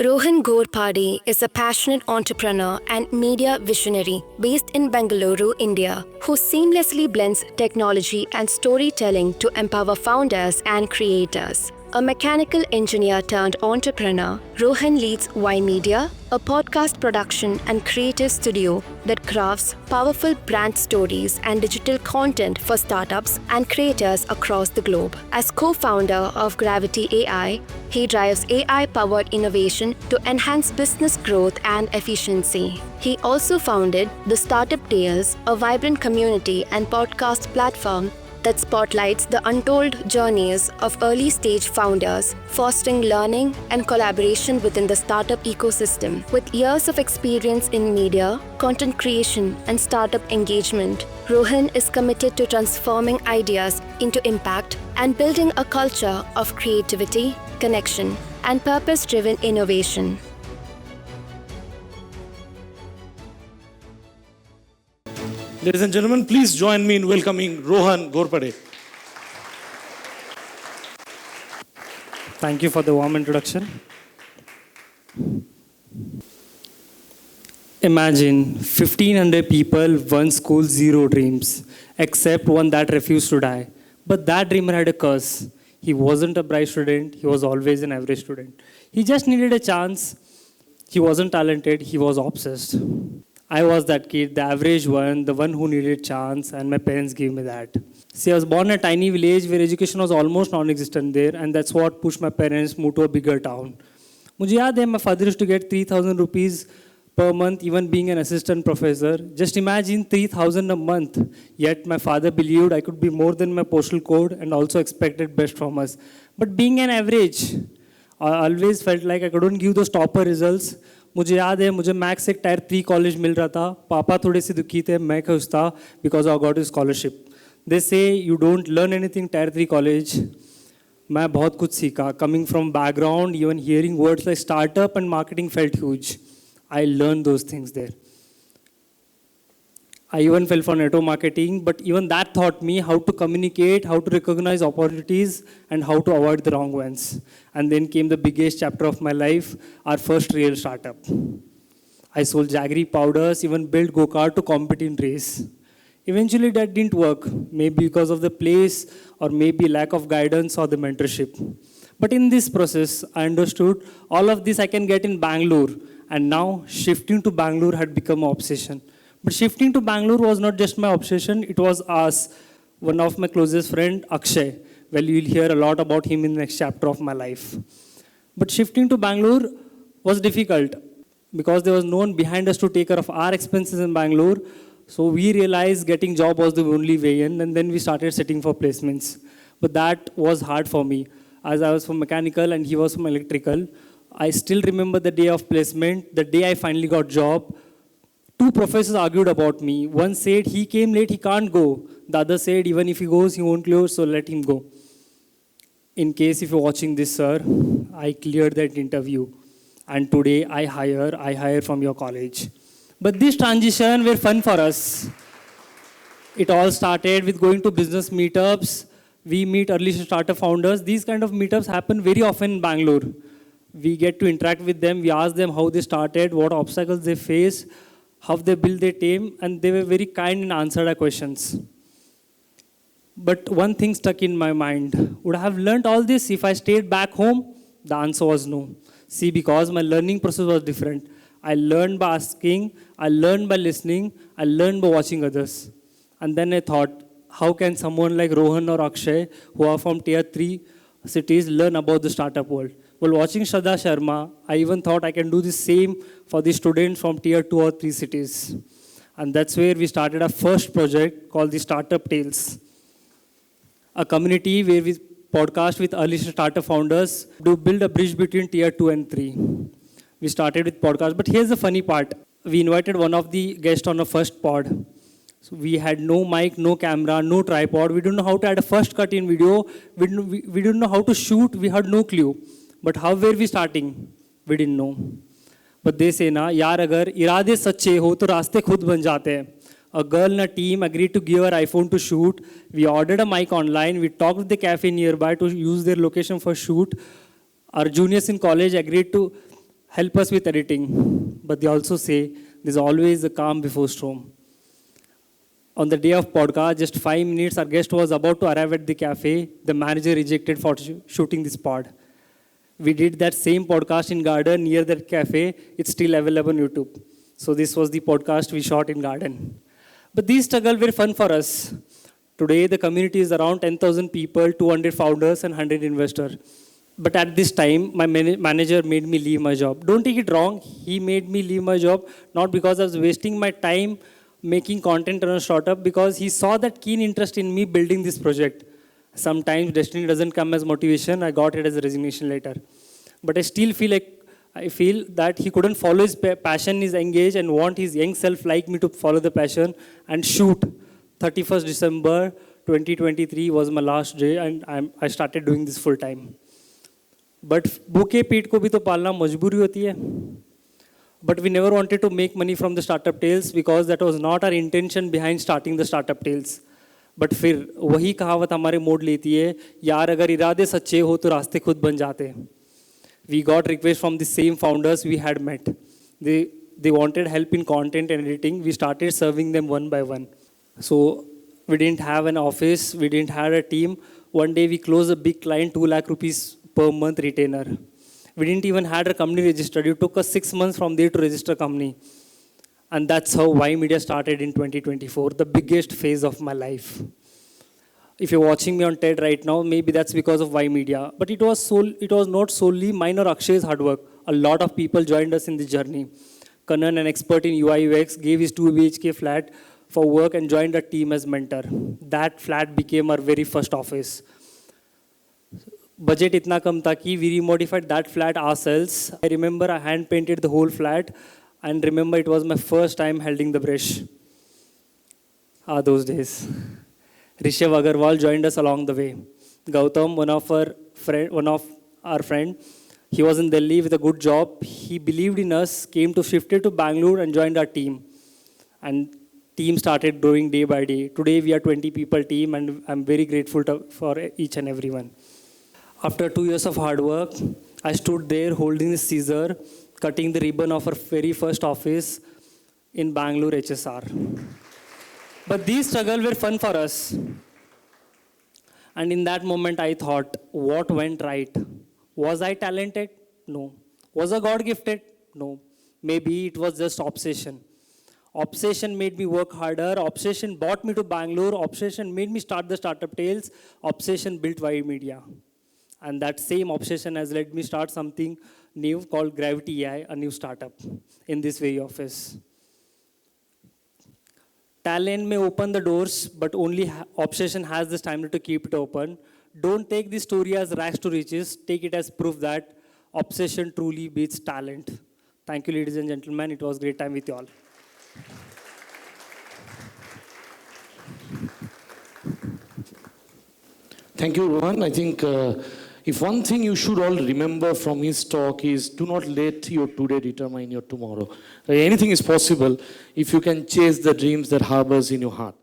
Rohan Ghorpade is a passionate entrepreneur and media visionary based in Bangalore, India, who seamlessly blends technology and storytelling to empower founders and creators. A mechanical engineer turned entrepreneur, Rohan leads Y Media, a podcast production and creative studio that crafts powerful brand stories and digital content for startups and creators across the globe. As co-founder of Gravity AI, he drives AI-powered innovation to enhance business growth and efficiency. He also founded the Startup Tales, a vibrant community and podcast platform that spotlights the untold journeys of early-stage founders, fostering learning and collaboration within the startup ecosystem. With years of experience in media, content creation, and startup engagement, Rohan is committed to transforming ideas into impact and building a culture of creativity, connection, and purpose-driven innovation. Ladies and gentlemen, please join me in welcoming Rohan Ghorpade. Thank you for the warm introduction. Imagine 1,500 people, one school, zero dreams, except one that refused to die. But that dreamer had a curse. He wasn't a bright student, he was always an average student. He just needed a chance. He wasn't talented, he was obsessed. I was that kid, the average one, the one who needed chance, and my parents gave me that. See, I was born in a tiny village where education was almost non-existent there, and that's what pushed my parents to move to a bigger town. मुझे याद है, my father used to get 3,000 rupees per month, even being an assistant professor. Just imagine 3,000 a month. Yet my father believed I could be more than my postal code and also expected best from us. But being an average, I always felt like I couldn't give those topper results. मुझे याद है मुझे max एक tyre 3 college मिल रहा था पापा थोड़े से दुखी थे मैं खुश था because I got scholarship they say you don't learn anything tier 3 college मैं बहुत कुछ सीखा coming from background even hearing words like startup and marketing felt huge I learn those things there I even fell for network marketing, but even that taught me how to communicate, how to recognize opportunities, and how to avoid the wrong ones. And then came the biggest chapter of my life, our first real startup. I sold jaggery powders, even built go-kart to compete in race. Eventually that didn't work, maybe because of the place, or maybe lack of guidance or the mentorship. But in this process, I understood all of this I can get in Bangalore, and now shifting to Bangalore had become an obsession. But shifting to Bangalore was not just my obsession, it was us. One of my closest friend, Akshay. Well, you'll hear a lot about him in the next chapter of my life. But shifting to Bangalore was difficult because there was no one behind us to take care of our expenses in Bangalore. So we realized getting job was the only way in, and then we started setting for placements. But that was hard for me as I was from mechanical and he was from electrical. I still remember the day of placement, the day I finally got job. Two professors argued about me. One said he came late, he can't go. The other said even if he goes, he won't clear, so let him go. In case if you're watching this, sir, I cleared that interview. And today I hire from your college. But this transition were fun for us. It all started with going to business meetups. We meet early startup founders. These kind of meetups happen very often in Bangalore. We get to interact with them. We ask them how they started, what obstacles they face, how they build their team, and they were very kind and answered our questions. But one thing stuck in my mind. Would I have learned all this if I stayed back home? The answer was no. See, because my learning process was different. I learned by asking, I learned by listening, I learned by watching others. And then I thought, how can someone like Rohan or Akshay, who are from tier 3 cities, learn about the startup world? While watching Shraddha Sharma, I even thought I can do the same for the students from tier 2 or 3 cities. And that's where we started our first project called the Startup Tales. A community where we podcast with early startup founders to build a bridge between tier 2 and 3. We started with podcast, but here's the funny part. We invited one of the guests on our first pod. So we had no mic, no camera, no tripod. We didn't know how to add a first cut in video. We didn't know how to shoot. We had no clue. But how were we starting? We didn't know. But they say ना यार अगर इरादे सच्चे हो तो रास्ते खुद बन जाते हैं. A girl in a team agreed to give her iPhone to shoot. We ordered a mic online. We talked with the cafe nearby to use their location for shoot. Our juniors in college agreed to help us with editing, but they also say there's always a calm before storm. On the day of podcast, just 5 minutes, our guest was about to arrive at the cafe. The manager rejected for shooting this pod. We did that same podcast in garden near that cafe. It's still available on YouTube. So this was the podcast we shot in garden. But these struggles were fun for us. Today, the community is around 10,000 people, 200 founders, and 100 investors. But at this time, my manager made me leave my job. Don't take it wrong. He made me leave my job, not because I was wasting my time making content on a startup, because he saw that keen interest in me building this project. Sometimes destiny doesn't come as motivation. I got it as a resignation letter. But I still feel that he couldn't follow his passion, is engaged, and want his young self like me to follow the passion and shoot. 31st December 2023 was my last day, and I started doing this full time. But भूखे पेट को भी तो पालना मजबूरी होती है. But we never wanted to make money from the startup tales because that was not our intention behind starting the startup tales. But फिर वही कहावत हमारे मोड़ लेती है, यार अगर इरादे सच्चे हो तो रास्ते खुद बन जाते हैं. We got requests from the same founders we had met. They wanted help in content and editing. We started serving them one by one. So we didn't have an office, we didn't have a team. One day we closed a big client, 2 lakh rupees per month retainer. We didn't even have a company registered. It took us 6 months from there to register a company. And that's how Y Media started in 2024, the biggest phase of my life. If you're watching me on TED right now, maybe that's because of Y Media. But it was not solely mine or Akshay's hard work. A lot of people joined us in this journey. Kanan, an expert in UI UX, gave his 2 BHK flat for work and joined our team as mentor. That flat became our very first office. Budget itna kam tha ki we remodified that flat ourselves. I remember I hand painted the whole flat, and remember it was my first time holding the brush. Those days. Rishabh Agarwal joined us along the way. Gautam, one of our friend, he was in Delhi with a good job. He believed in us, came to shifted to Bangalore and joined our team. And team started growing day by day. Today we are 20 people team, and I'm very grateful for each and everyone. After 2 years of hard work, I stood there holding the scissor, cutting the ribbon of our very first office in Bangalore HSR. But these struggles were fun for us. And in that moment, I thought, what went right? Was I talented? No. Was I God gifted? No. Maybe it was just obsession. Obsession made me work harder. Obsession brought me to Bangalore. Obsession made me start the startup tales. Obsession built Y Media. And that same obsession has led me start something new called Gravity AI, a new startup in this very office. Talent may open the doors, but only obsession has the stamina to keep it open. Don't take this story as rags to riches. Take it as proof that obsession truly beats talent. Thank you, ladies and gentlemen. It was a great time with you all. Thank you, Rohan. I think if one thing you should all remember from his talk is do not let your today determine your tomorrow. Anything is possible if you can chase the dreams that harbors in your heart.